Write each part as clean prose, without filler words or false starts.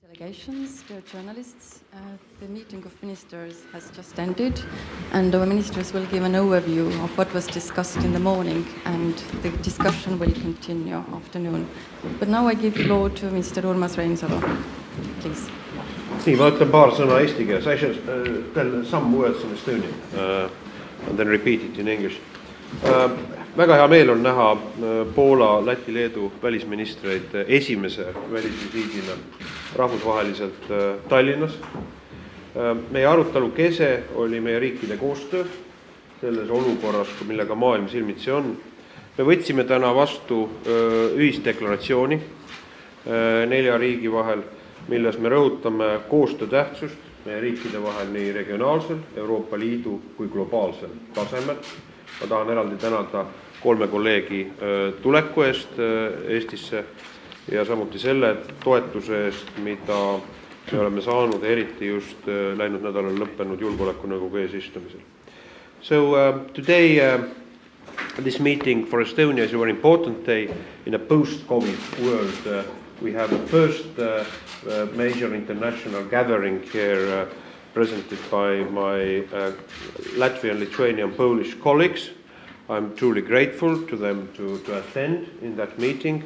Delegations, dear journalists, the meeting of ministers has just ended, and our ministers will give an overview of what was discussed in the morning, and the discussion will continue afternoon. But now I give floor to Mr. Urmas Reinsalu, please. Nii, ma ütlen paar sõna eesti keeles. I shall tell some words in Estonian and then repeat it in English. Väga hea meel on näha Poola, Läti, Leedu välisministreid esimese välisvisiidina rahvusvaheliselt Tallinnas. Meie arutelu kese oli meie riikide koostöö selles olukorras, millega maailm silmitsi on. Me võtsime täna vastu ühisdeklaratsiooni 4 riigi vahel, milles me rõhutame koostöö tähtsust meie riikide vahel nii regionaalsel, Euroopa Liidu kui globaalsel tasemel. Ma tahan eraldi tänada 3 kolleegi tuleku eest Eestisse ja samuti selle toetuse eest, mida me oleme saanud eriti just läinud nädalal lõppenud julgeolekunõukogu eesistumisel. So today this meeting for Estonia is a very important day in a post-COVID world. We have the first major international gathering here presented by my Latvian, Lithuanian, Polish colleagues. I'm truly grateful to them to attend in that meeting.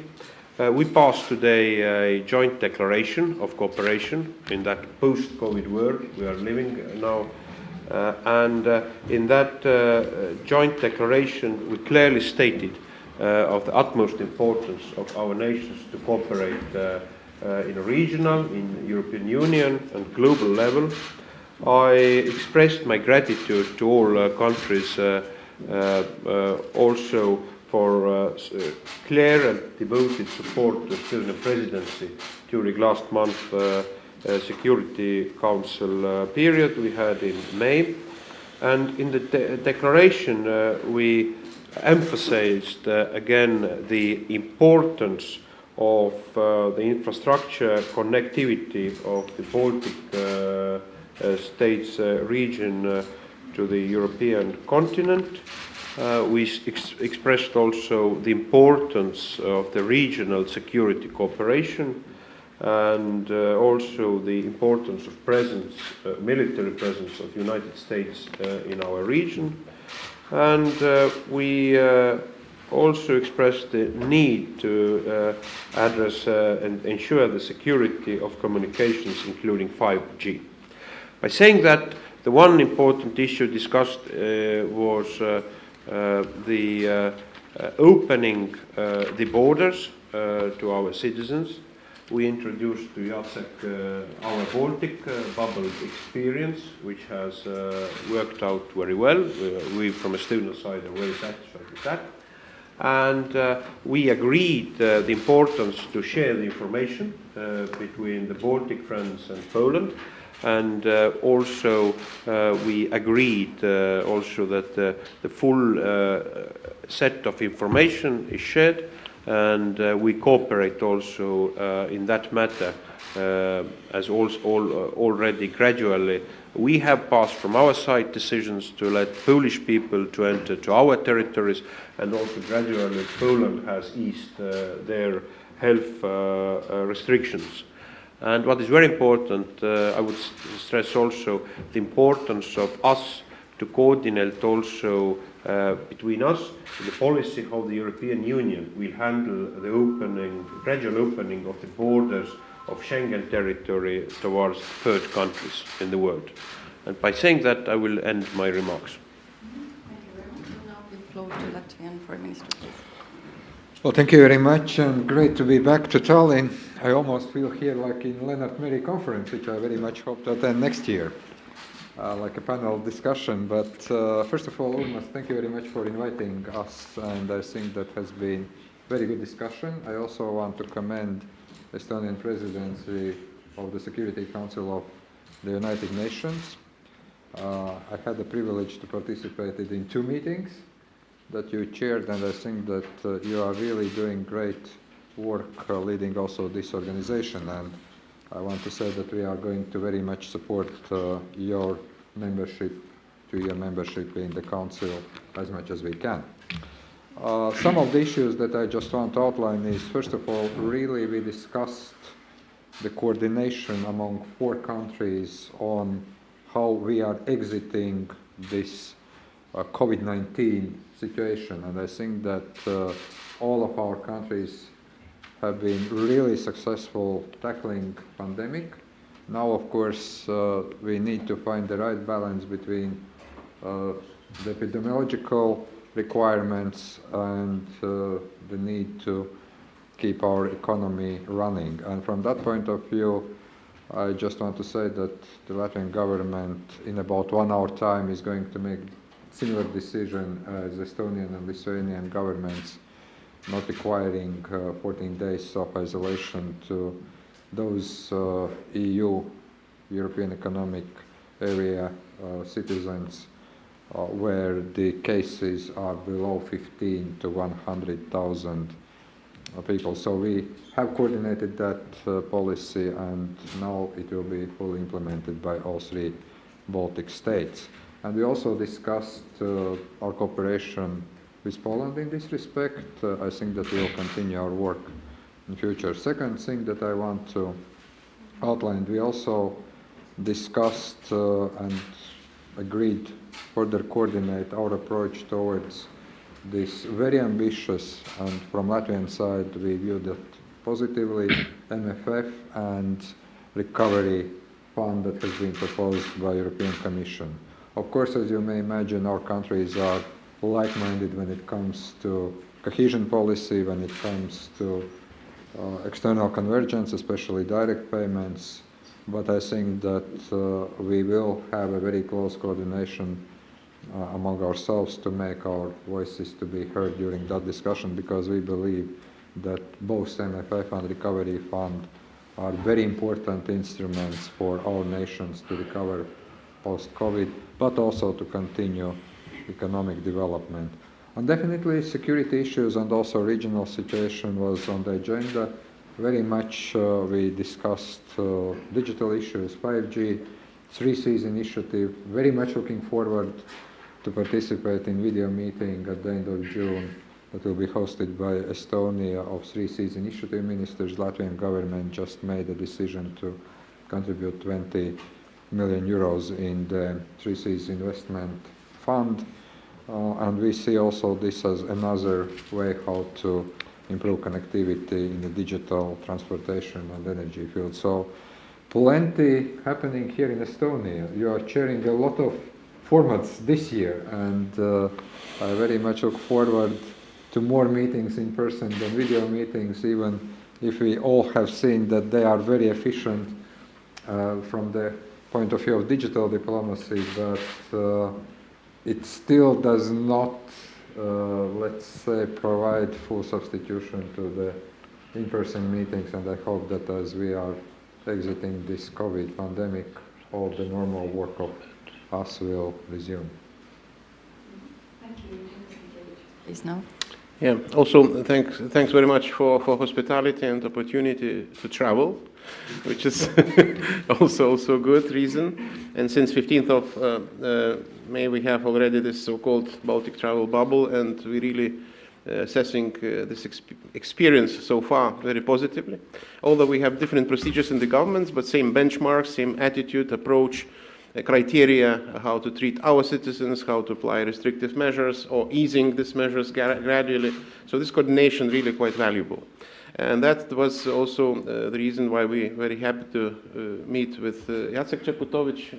We passed today a joint declaration of cooperation in that post-COVID world we are living now. And in that joint declaration, we clearly stated of the utmost importance of our nations to cooperate in a regional, in European Union and global level. I expressed my gratitude to all countries also for clear and devoted support to the Estonian presidency during last month Security Council period we had in May. And in the declaration we emphasized again the importance of the infrastructure connectivity of the Baltic states region to the European continent. We expressed also the importance of the regional security cooperation and also the importance of presence, military presence of the United States in our region. And we also expressed the need to address and ensure the security of communications, including 5G. By saying that, the one important issue discussed was the opening the borders to our citizens. We introduced to Jacek our Baltic bubble experience, which has worked out very well. We from Estonian side are very satisfied with that. And we agreed the importance to share the information between the Baltic friends and Poland. And also we agreed also that the full set of information is shared, and we cooperate also in that matter as already gradually. We have passed from our side decisions to let Polish people to enter to our territories, and also gradually Poland has eased their health restrictions. And what is very important, I would stress also the importance of us to coordinate also between us the policy of the European Union will handle the gradual opening of the borders of Schengen territory towards third countries in the world. And by saying that, I will end my remarks. Thank you very much. I'll now give floor to Latvian Foreign Minister, please. Well, thank you very much, and great to be back to Tallinn. I almost feel here like in Lennart Meri conference, which I very much hope to attend next year, like a panel discussion. But first of all, Urmas, thank you very much for inviting us, and I think that has been very good discussion. I also want to commend the Estonian presidency of the Security Council of the United Nations. I had the privilege to participate in 2 meetings that you chaired, and I think that you are really doing great work leading also this organization, and I want to say that we are going to very much support your membership in the Council as much as we can. Some of the issues that I just want to outline is, first of all, really we discussed the coordination among 4 countries on how we are exiting this COVID-19 situation. And I think that all of our countries have been really successful tackling pandemic. Now, of course, we need to find the right balance between the epidemiological requirements and the need to keep our economy running. And from that point of view, I just want to say that the Latvian government in about 1 hour time is going to make similar decision as Estonian and Lithuanian governments, not requiring 14 days of isolation to those EU, European Economic Area citizens where the cases are below 15 to 100,000 people. So we have coordinated that policy, and now it will be fully implemented by all 3 Baltic states. And we also discussed our cooperation with Poland in this respect. I think that we will continue our work in future. Second thing that I want to outline, we also discussed and agreed further coordinate our approach towards this very ambitious, and from Latvian side we view that positively, MFF and recovery fund that has been proposed by European Commission. Of course, as you may imagine, our countries are like-minded when it comes to cohesion policy, when it comes to external convergence, especially direct payments, but I think that we will have a very close coordination among ourselves to make our voices to be heard during that discussion, because we believe that both MFF and Recovery Fund are very important instruments for our nations to recover post-COVID, but also to continue economic development. And definitely security issues and also regional situation was on the agenda. Very much we discussed digital issues, 5G, 3Cs initiative, very much looking forward to participate in video meeting at the end of June that will be hosted by Estonia of 3Cs initiative ministers. Latvian government just made a decision to contribute 20 million euros in the 3Cs investment fund. And we see also this as another way how to improve connectivity in the digital transportation and energy field. So plenty happening here in Estonia. You are chairing a lot of formats this year, and I very much look forward to more meetings in person than video meetings, even if we all have seen that they are very efficient from the point of view of digital diplomacy, but it still does not, let's say, provide full substitution to the in-person meetings, and I hope that as we are exiting this COVID pandemic, all the normal work of us will resume. Thank you. Please now. Yeah, also thanks very much for hospitality and opportunity to travel, which is also a good reason. And since 15th of May we have already this so-called Baltic travel bubble, and we really assessing this experience so far very positively. Although we have different procedures in the governments, but same benchmarks, same attitude, approach, criteria, how to treat our citizens, how to apply restrictive measures or easing these measures gradually. So this coordination really quite valuable. And that was also the reason why we very happy to meet with Jacek Čeputovič.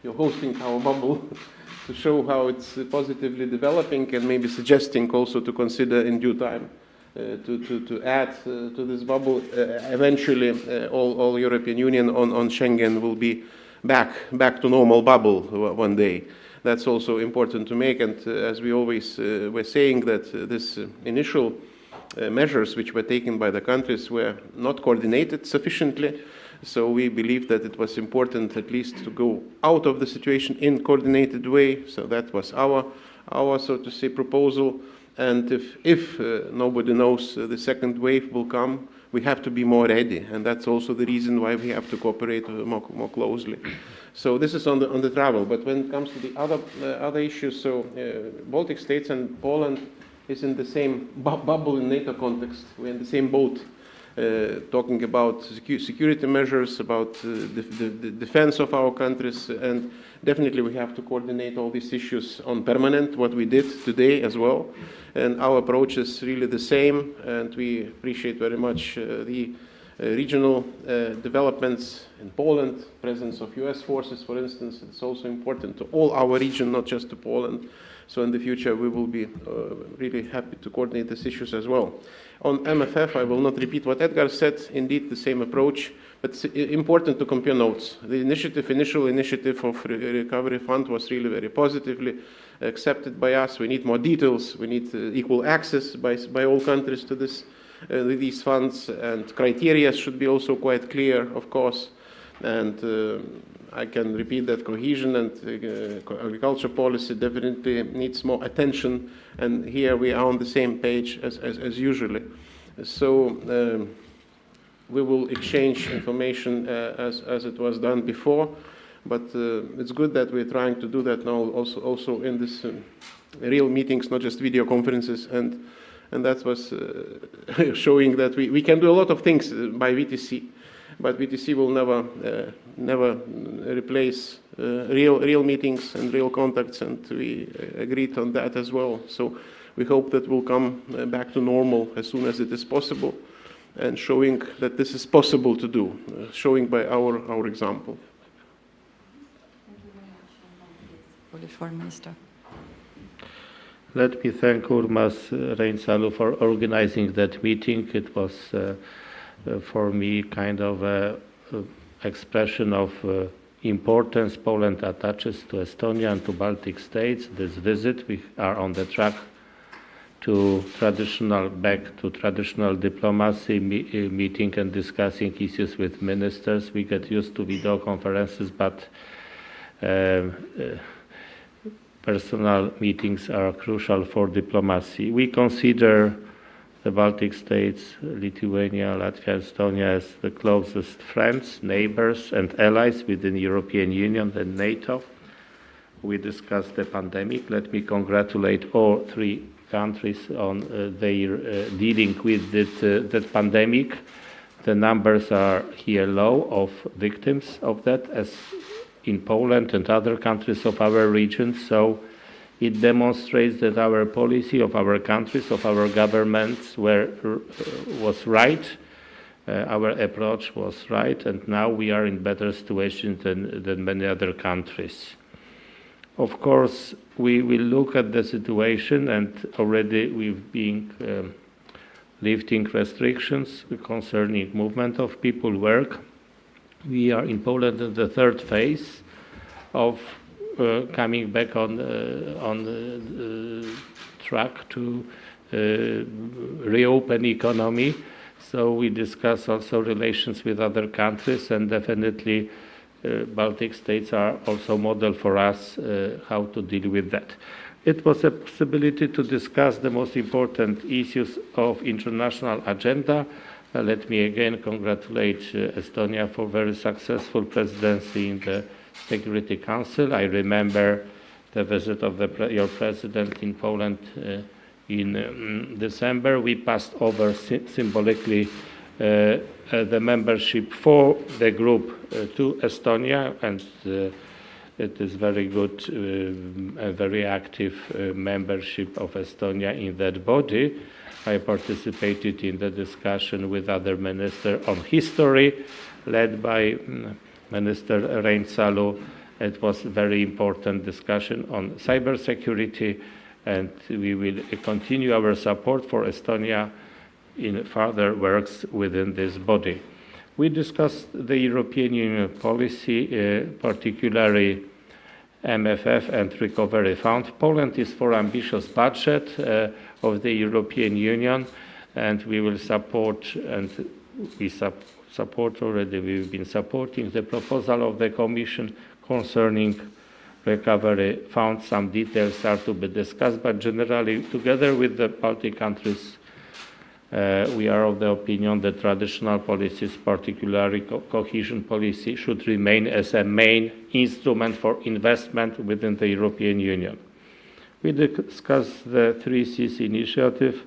You're hosting our bubble to show how it's positively developing, and maybe suggesting also to consider in due time to add to this bubble. Eventually, all European Union on Schengen will be back to normal bubble one day. That's also important to make, and as we always were saying, that this initial measures which were taken by the countries were not coordinated sufficiently. So we believe that it was important at least to go out of the situation in coordinated way. So that was our so to say proposal. And if nobody knows the second wave will come, we have to be more ready, and that's also the reason why we have to cooperate more closely. So this is on the travel. But when it comes to the other issues, so Baltic states and Poland is in the same bubble in NATO context. We're in the same boat. talking about security measures, about the defense of our countries, and definitely we have to coordinate all these issues on permanent, what we did today as well. And our approach is really the same, and we appreciate very much the regional developments in Poland, presence of US forces, for instance. It's also important to all our region, not just to Poland. So in the future, we will be really happy to coordinate these issues as well. On MFF, I will not repeat what Edgar said. Indeed, the same approach, but it's important to compare notes. The initial initiative of Recovery Fund was really very positively accepted by us. We need more details. We need equal access by all countries to these funds, and criteria should be also quite clear, of course. And I can repeat that cohesion and agriculture policy definitely needs more attention, and here we are on the same page as usually. So we will exchange information as it was done before, but it's good that we're trying to do that now also in this real meetings, not just video conferences, and that was showing that we can do a lot of things by VTC. But VTC will never replace real meetings and real contacts, and we agreed on that as well. So we hope that we'll come back to normal as soon as it is possible, and showing that this is possible to do, showing by our example. Thank you very much. Polish Foreign Minister. Let me thank Urmas Reinsalu for organizing that meeting. It was for me kind of an expression of importance Poland attaches to Estonia and to Baltic states. This visit, we are on the track to back to traditional diplomacy, meeting and discussing issues with ministers. We get used to video conferences, but personal meetings are crucial for diplomacy. We consider the Baltic states, Lithuania, Latvia, Estonia, as the closest friends, neighbors, and allies within the European Union and NATO. We discussed the pandemic. Let me congratulate all three countries on their dealing with that pandemic. The numbers are here low of victims of that, as in Poland and other countries of our region. So it demonstrates that our policy of our countries, of our governments was right. Our approach was right, and now we are in better situation than many other countries. Of course, we will look at the situation, and already we've been lifting restrictions concerning movement of people, work. We are in Poland in the third phase of coming back on track to reopen economy. So we discuss also relations with other countries, and definitely Baltic states are also model for us how to deal with that. It was a possibility to discuss the most important issues of international agenda. Let me again congratulate Estonia for very successful presidency in the Security Council. I remember the visit of your president in Poland in December. We passed over symbolically the membership for the group to Estonia, and it is very good, a very active membership of Estonia in that body. I participated in the discussion with other ministers on history, led by Minister Reinsalu. It was a very important discussion on cybersecurity, and we will continue our support for Estonia in further works within this body. We discussed the European Union policy, particularly MFF and Recovery Fund. Poland is for ambitious budget of the European Union, and we will support, and we support already. We've been supporting the proposal of the Commission concerning Recovery Fund. Some details are to be discussed, but generally, together with the Baltic countries, we are of the opinion that traditional policies, particularly cohesion policy, should remain as a main instrument for investment within the European Union. We discussed the 3 Cs initiative,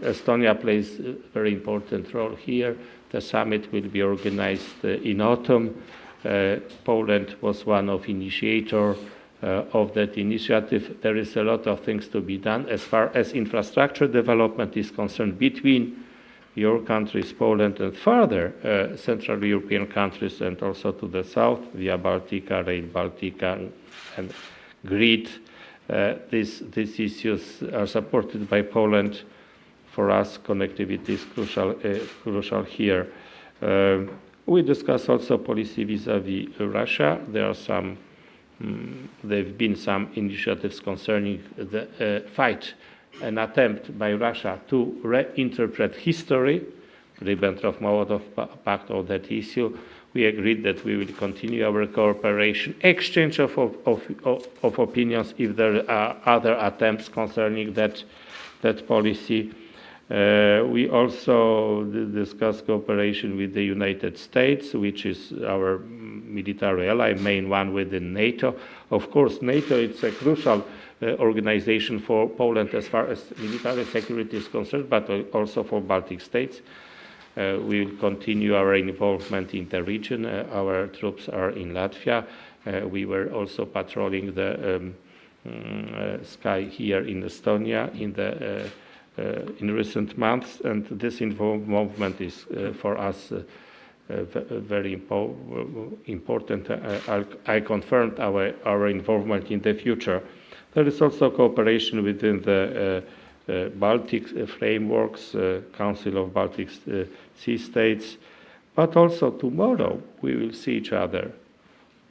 Estonia plays a very important role here. The summit will be organized in autumn. Poland was one of initiators of that initiative. There is a lot of things to be done as far as infrastructure development is concerned between your countries, Poland, and further Central European countries, and also to the south via Baltica, Rail Baltica, and grid. These issues are supported by Poland. For us, connectivity is crucial here. We discuss also policy vis-à-vis Russia. There have been some initiatives concerning the an attempt by Russia to reinterpret history, Ribbentrop-Molotov Pact, on that issue. We agreed that we will continue our cooperation, exchange of opinions if there are other attempts concerning that policy. We also discussed cooperation with the United States, which is our military ally, main one within NATO. Of course, NATO is a crucial organization for Poland as far as military security is concerned, but also for Baltic states. We will continue our involvement in the region. Our troops are in Latvia. We were also patrolling the sky here in Estonia in recent months, and this involvement is for us very important. I confirmed our involvement in the future. There is also cooperation within the Baltic frameworks, Council of Baltic Sea States, but also tomorrow we will see each other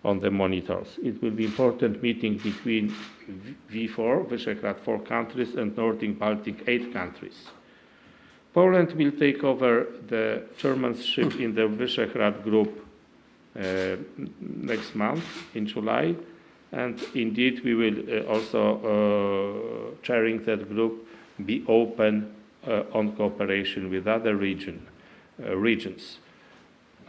on the monitors. It will be important meeting between V4, Visegrad 4 countries, and Nordic Baltic 8 countries. Poland will take over the chairmanship in the Visegrad group next month in July, and indeed we will also chairing that group be open on cooperation with other regions.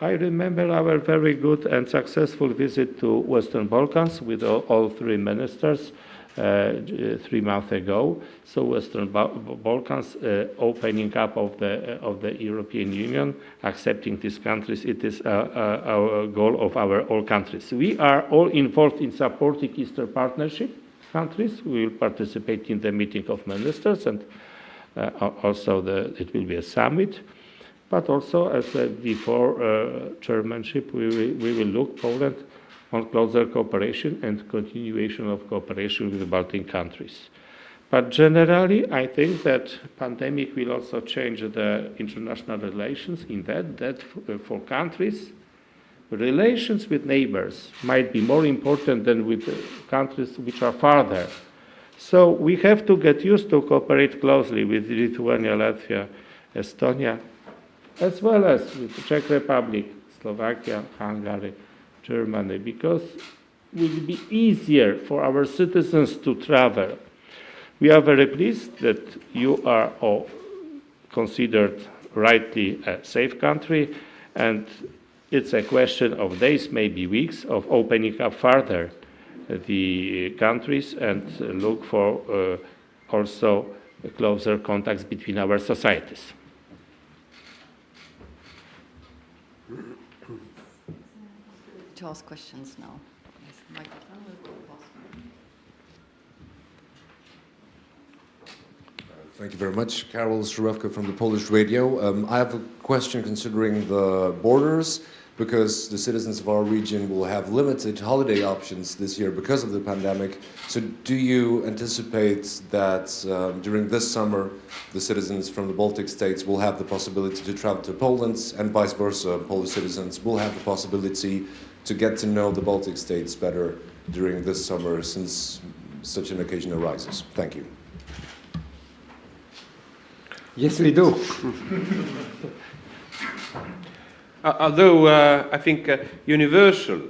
I remember our very good and successful visit to Western Balkans with all three ministers 3 months ago. So Western Balkans opening up of the European Union, accepting these countries, it is our goal of our all countries. We are all involved in supporting Eastern Partnership countries. We will participate in the meeting of ministers, and also it will be a summit. But also, as said before, chairmanship, we will look Poland on closer cooperation and continuation of cooperation with the Baltic countries. But generally, I think that pandemic will also change the international relations in that for countries, relations with neighbors might be more important than with countries which are farther. So we have to get used to cooperate closely with Lithuania, Latvia, Estonia, as well as with the Czech Republic, Slovakia, Hungary, Germany, because it will be easier for our citizens to travel. We are very pleased that you are all considered rightly a safe country, and it's a question of days, maybe weeks, of opening up further the countries and look for also closer contacts between our societies. To ask questions now. Yes, the microphone will go past. Thank you very much. Karol Żurewka from the Polish radio. I have a question considering the borders, because the citizens of our region will have limited holiday options this year because of the pandemic. So do you anticipate that during this summer, the citizens from the Baltic states will have the possibility to travel to Poland, and vice versa, Polish citizens will have the possibility to get to know the Baltic states better during this summer, since such an occasion arises? Thank you. Yes, we do. Although I think universal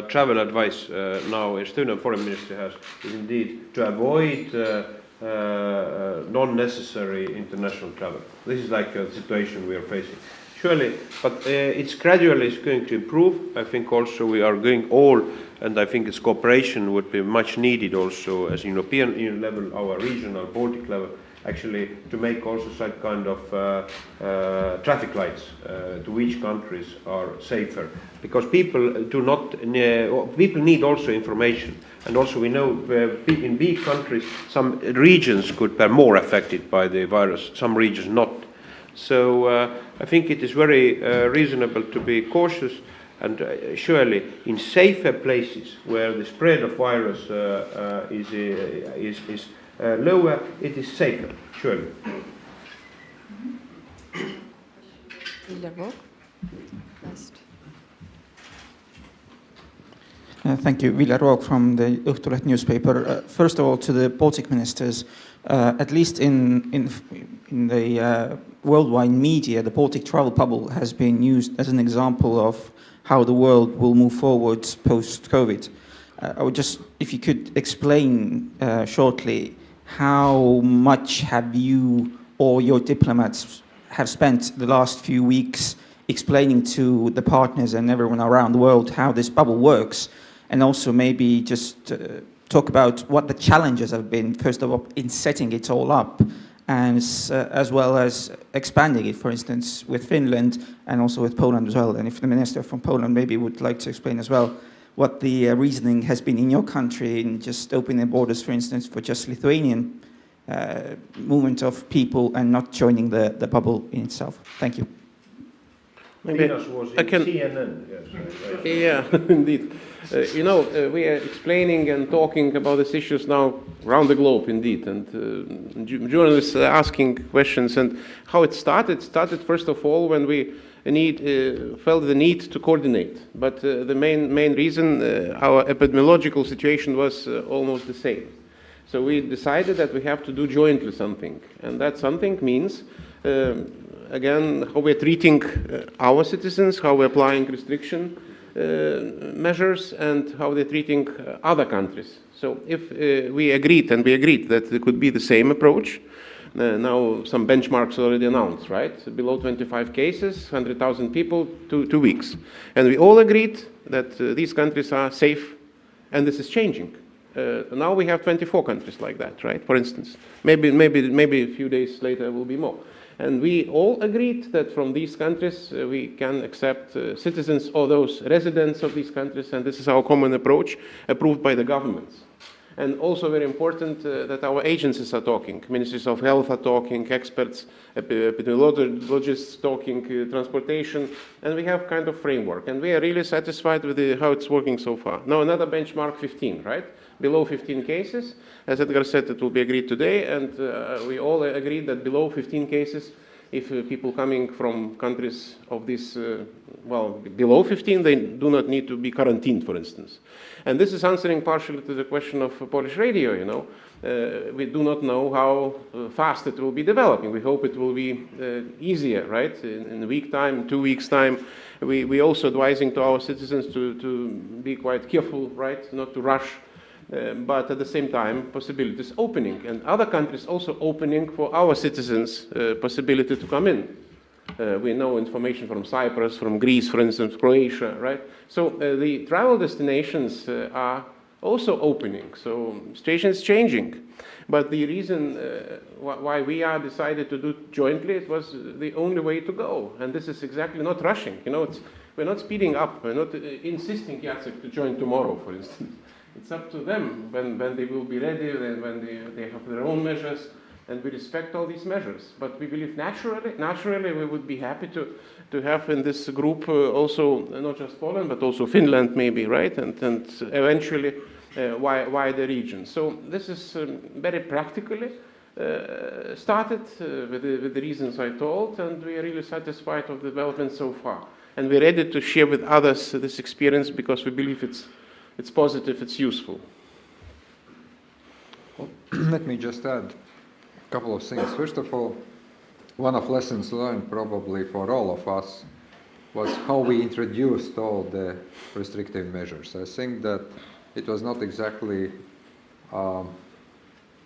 travel advice now Estonian Foreign Ministry has is indeed to avoid non-necessary international travel. This is like a situation we are facing. Surely, but it's gradually going to improve. I think also we are going all, and I think its cooperation would be much needed also as European level, our regional Baltic level, actually to make also some kind of traffic lights to which countries are safer, because people do not people need also information, and also we know in big countries some regions could be more affected by the virus, some regions not. So I think it is very reasonable to be cautious, and surely in safer places where the spread of virus is lower, it is safer, surely. First. Thank you. Viljar Roog from the Õhtuleht newspaper. First of all, to the Baltic ministers, at least in the worldwide media, the Baltic travel bubble has been used as an example of how the world will move forward post-COVID. I would just, if you could explain shortly, how much have you or your diplomats have spent the last few weeks explaining to the partners and everyone around the world how this bubble works, and also maybe just talk about what the challenges have been, first of all, in setting it all up, and as well as expanding it, for instance, with Finland and also with Poland as well. And if the minister from Poland maybe would like to explain as well what the reasoning has been in your country in just opening borders, for instance, for just Lithuanian movement of people and not joining the bubble in itself. Thank you. Maybe was I can. CNN. Yes, Yeah, indeed. We are explaining and talking about these issues now around the globe, indeed, and journalists are asking questions. And how it started first of all when we felt the need to coordinate. But the main reason, our epidemiological situation was almost the same. So we decided that we have to do jointly something, and that something means. Again, how we're treating our citizens, how we're applying restriction measures, and how they're treating other countries. So if we agreed that there could be the same approach, now some benchmarks already announced, right? Below 25 cases, 100,000 people, 2 weeks. And we all agreed that these countries are safe, and this is changing. Now we have 24 countries like that, right? For instance, maybe a few days later there will be more. And we all agreed that from these countries we can accept citizens or those residents of these countries, and this is our common approach, approved by the governments. And also very important that our agencies are talking. Ministries of Health are talking, experts, epidemiologists talking, transportation, and we have kind of framework. And we are really satisfied with how it's working so far. Now another benchmark, 15, right? Below 15 cases. As Edgar said, it will be agreed today, and we all agreed that below 15 cases, if people coming from countries of this, below 15, they do not need to be quarantined, for instance. And this is answering partially to the question of Polish radio, we do not know how fast it will be developing. We hope it will be easier, right? In a week time, 2 weeks time. We also advising to our citizens to be quite careful, right? Not to rush. But at the same time, possibilities opening, and other countries also opening for our citizens possibility to come in. We know information from Cyprus, from Greece, for instance, Croatia, right? So the travel destinations are also opening. So situation is changing. But the reason why we are decided to do jointly, it was the only way to go. And this is exactly not rushing. We're not speeding up. We're not insisting Jacek to join tomorrow, for instance. It's up to them when they will be ready, when they have their own measures, and we respect all these measures. But we believe naturally we would be happy to have in this group also not just Poland, but also Finland maybe, right? And eventually wider region. So this is very practically started with the reasons I told, and we are really satisfied of the development so far. And we're ready to share with others this experience because we believe it's positive, it's useful. Well, let me just add a couple of things. First of all, one of lessons learned probably for all of us was how we introduced all the restrictive measures. I think that it was not exactly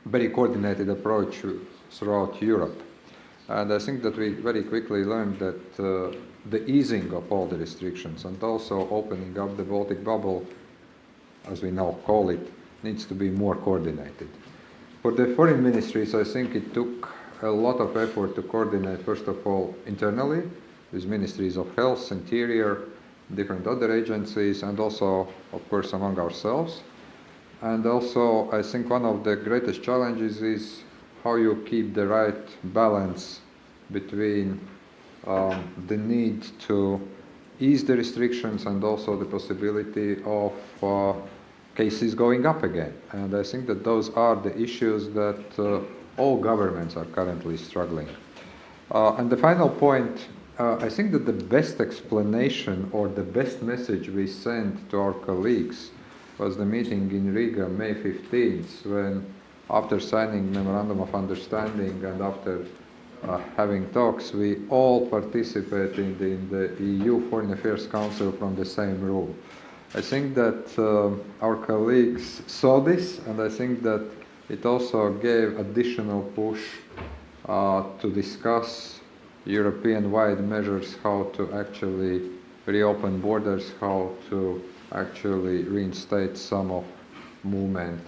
very coordinated approach throughout Europe. And I think that we very quickly learned that the easing of all the restrictions and also opening up the Baltic bubble, as we now call it, needs to be more coordinated. For the foreign ministries, I think it took a lot of effort to coordinate, first of all, internally, with ministries of health, interior, different other agencies, and also, of course, among ourselves. And also, I think one of the greatest challenges is how you keep the right balance between the need to ease the restrictions and also the possibility of cases going up again. And I think that those are the issues that all governments are currently struggling. And the final point, I think that the best explanation or the best message we sent to our colleagues was the meeting in Riga, May 15th, when after signing Memorandum of Understanding and after having talks, we all participated in the EU Foreign Affairs Council from the same room. I think that our colleagues saw this, and I think that it also gave additional push to discuss European-wide measures, how to actually reopen borders, how to actually reinstate some of movement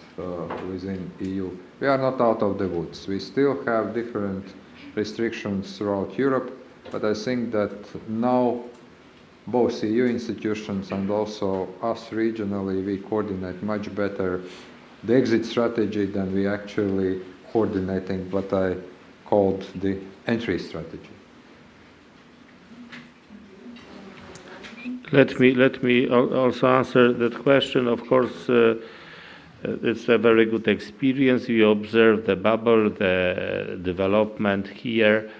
within EU. We are not out of the woods. We still have different restrictions throughout Europe, but I think that now both EU institutions and also us regionally, we coordinate much better the exit strategy than we actually coordinating what I called the entry strategy. Let me also answer that question. Of course, it's a very good experience. We observe the bubble, the development here,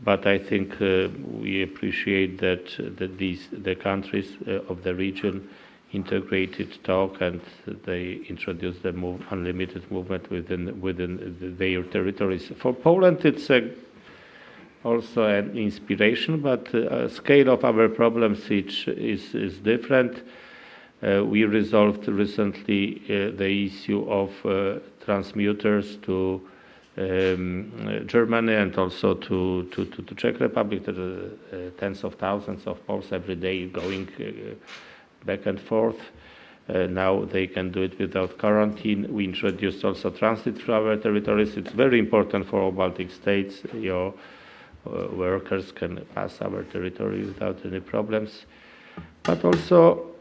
but I think we appreciate that the countries of the region integrated talk and they introduced the unlimited movement within their territories. For Poland, it's also an inspiration, but scale of our problems is different. We resolved recently the issue of transmitters to Germany and also to Czech Republic. There are tens of thousands of Poles every day going back and forth. Now they can do it without quarantine. We introduced also transit through our territories. It's very important for all Baltic states. Your workers can pass our territory without any problems. But also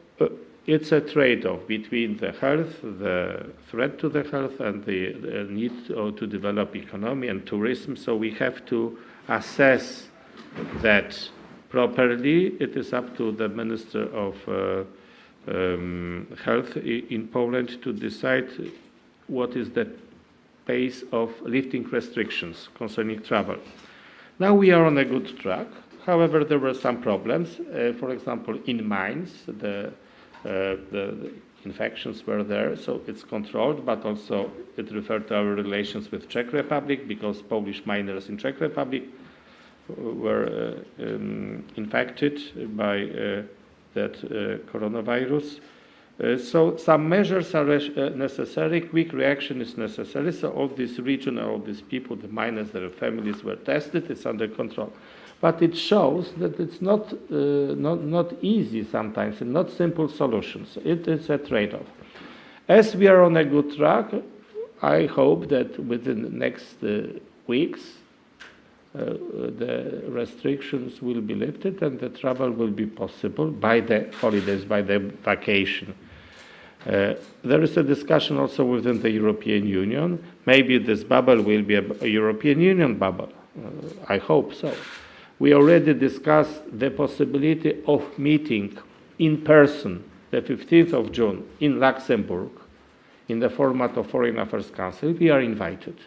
it's a trade-off between the health, the threat to the health, and the need to develop economy and tourism. So we have to assess that properly. It is up to the Minister of Health in Poland to decide what is the pace of lifting restrictions concerning travel. Now we are on a good track. However, there were some problems. For example, in mines, the infections were there, so it's controlled, but also it referred to our relations with Czech Republic, because Polish miners in Czech Republic were infected by that coronavirus. So some measures are necessary, quick reaction is necessary, so all this region, all these people, the miners, their families were tested, it's under control. But it shows that it's not easy sometimes, and not simple solutions. It is a trade-off. As we are on a good track, I hope that within the next weeks, the restrictions will be lifted and the travel will be possible by the holidays, by the vacation. There is a discussion also within the European Union. Maybe this bubble will be a European Union bubble. I hope so. We already discussed the possibility of meeting in person the 15th of June in Luxembourg in the format of Foreign Affairs Council. We are invited.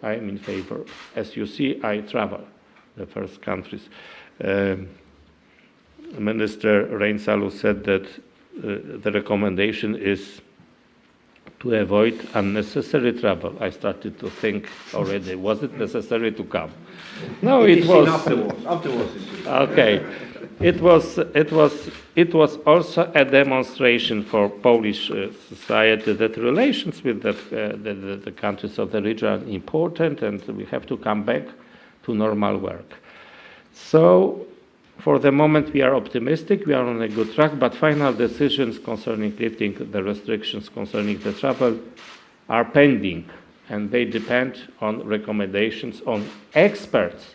I am in favor. As you see, I travel the first countries. Minister Reinsalu said that the recommendation is to avoid unnecessary travel. I started to think already, was it necessary to come? No, it was. Afterwards. Okay. It was also a demonstration for Polish society that relations with the countries of the region are important, and we have to come back to normal work. So for the moment, we are optimistic, we are on a good track, but final decisions concerning lifting the restrictions concerning the travel are pending. and they depend on recommendations on experts.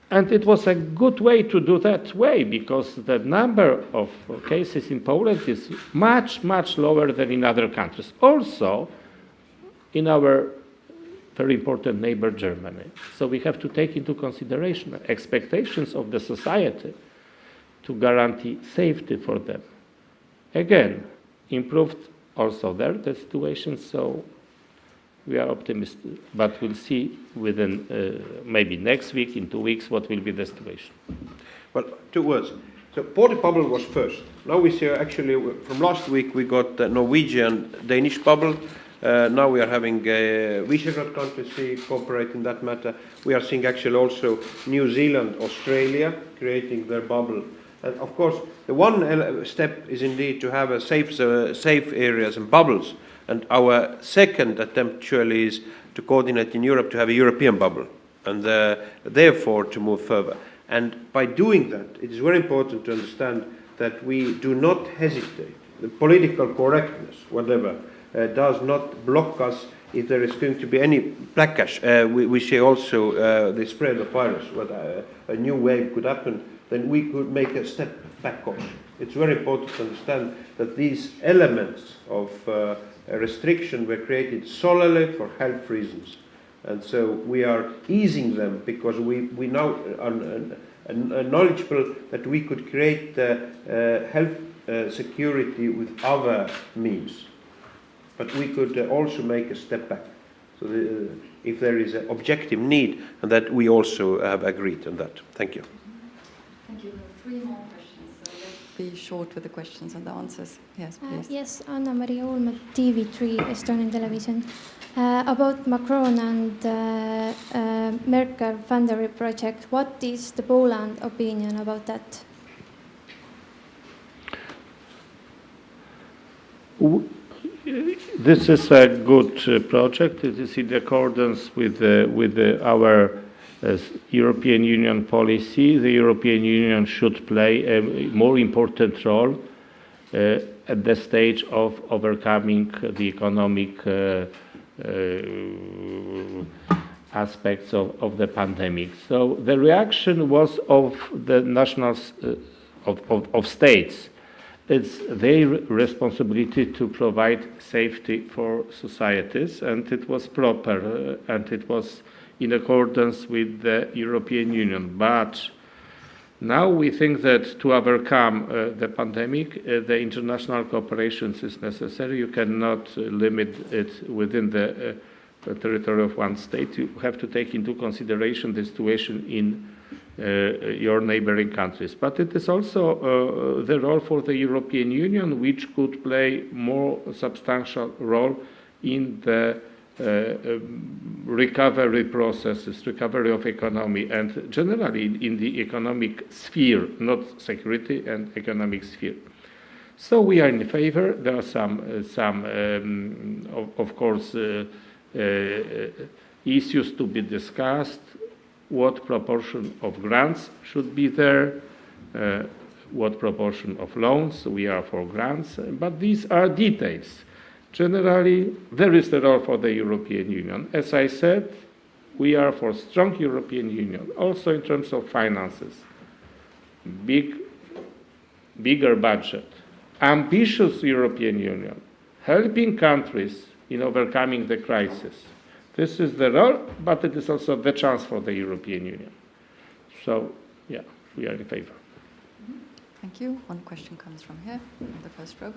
And it was a good way to do that way, because the number of cases in Poland is much, much lower than in other countries. Also, in our very important neighbor, Germany. So we have to take into consideration the expectations of the society to guarantee safety for them. Again, improved also the situation, so we are optimistic, but we'll see within maybe next week, in 2 weeks, what will be the situation. Well, 2 words. So Baltic bubble was first. Now we see actually from last week we got the Norwegian, Danish bubble. Now we are having Visegrad countries cooperate in that matter. We are seeing actually also New Zealand, Australia creating their bubble. And of course, the one step is indeed to have a safe areas and bubbles. And our second attempt surely is to coordinate in Europe to have a European bubble, and therefore to move further. And by doing that, it is very important to understand that we do not hesitate. The political correctness, whatever, does not block us if there is going to be any backlash. We see also the spread of virus, whether a new wave could happen, then we could make a step back also. It's very important to understand that these elements of restriction were created solely for health reasons. And so we are easing them because we now are knowledgeable that we could create health security with other means. But we could also make a step back. So if there is an objective need, and that we also have agreed on that. Thank you. Thank you. 3 more questions, so let's be short with the questions and the answers. Yes, please. Yes, Anna-Maria Ulmer, TV3, Estonian television. About Macron and Merkel Foundry project, what is the Poland opinion about that? This is a good project. It is in accordance with our European Union policy. The European Union should play a more important role at the stage of overcoming the economic aspects of the pandemic. So the reaction was of the nationals of states. It's their responsibility to provide safety for societies, and it was proper, and it was in accordance with the European Union. But now we think that to overcome the pandemic, the international cooperation is necessary. You cannot limit it within the territory of one state. You have to take into consideration the situation in your neighboring countries. But it is also the role for the European Union, which could play more substantial role in the recovery processes, recovery of economy, and generally in the economic sphere, not security and economic sphere. So we are in favor. There are some of course, issues to be discussed. What proportion of grants should be there? What proportion of loans? We are for grants, but these are details. Generally, there is the role for the European Union. As I said, we are for strong European Union, also in terms of finances. Bigger budget, ambitious European Union, helping countries in overcoming the crisis. This is the role, but it is also the chance for the European Union. So, yeah, we are in favor. Thank you. One question comes from here, the first row.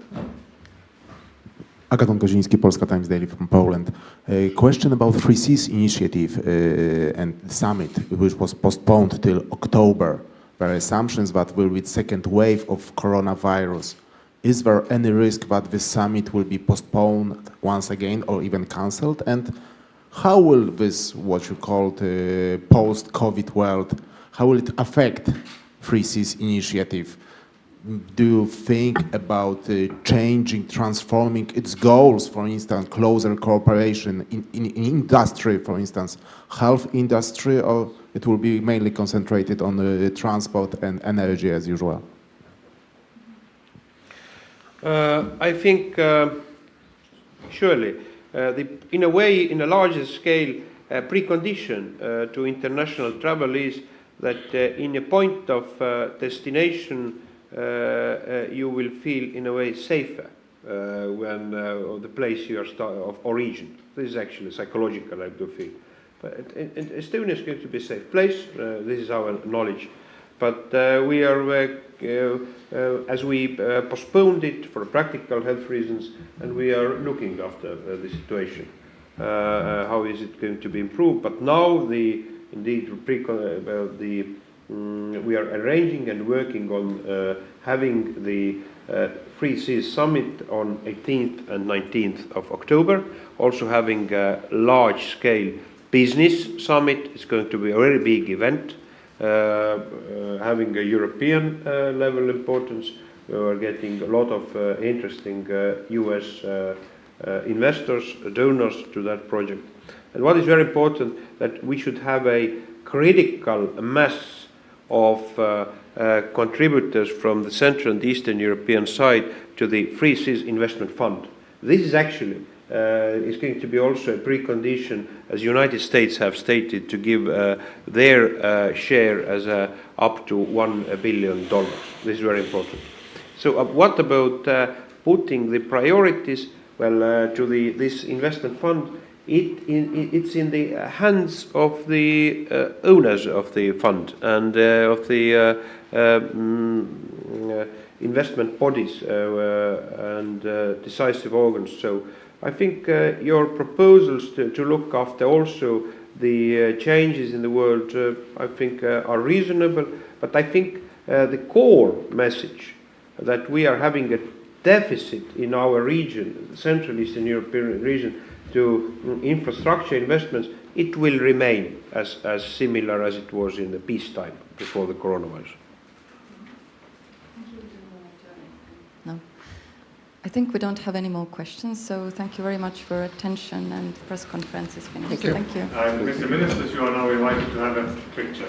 Agaton Koziński, Polska Times Daily from Poland. A question about 3Cs initiative and the summit, which was postponed till October. There are assumptions that will be second wave of coronavirus. Is there any risk that this summit will be postponed once again or even cancelled? And how will this, what you call the post-COVID world, how will it affect 3Cs initiative? Do you think about changing, transforming its goals, for instance, closer cooperation in industry, for instance, health industry, or it will be mainly concentrated on transport and energy as usual? I think surely in a way, in a larger scale, precondition to international travel is that in a point of destination you will feel in a way safer when the place you are of origin. This is actually psychological, I do feel. But Estonia is going to be a safe place. This is our knowledge. But we are, as we postponed it for practical health reasons, and we are looking after the situation. How is it going to be improved? But now, we are arranging and working on having the Free Seas Summit on 18th and 19th of October. Also having a large-scale business summit. It's going to be a very big event. Having a European level importance. We are getting a lot of interesting US investors, donors to that project. And what is very important, that we should have a critical mass of contributors from the Central and Eastern European side to the Free Seas Investment Fund. This is actually is going to be also a precondition, as United States have stated, to give their share as up to $1 billion. This is very important. So what about putting the priorities, well, to this investment fund? It's in the hands of the owners of the fund and of the investment bodies and decisive organs. So I think your proposals to look after also the changes in the world, I think are reasonable, but I think the core message that we are having a deficit in our region, the Central Eastern European region, to infrastructure investments, it will remain as similar as it was in the peacetime before the coronavirus. No. I think we don't have any more questions, so thank you very much for your attention, and the press conference is finished. Thank you. Mr. Minister, you are now invited to have a picture.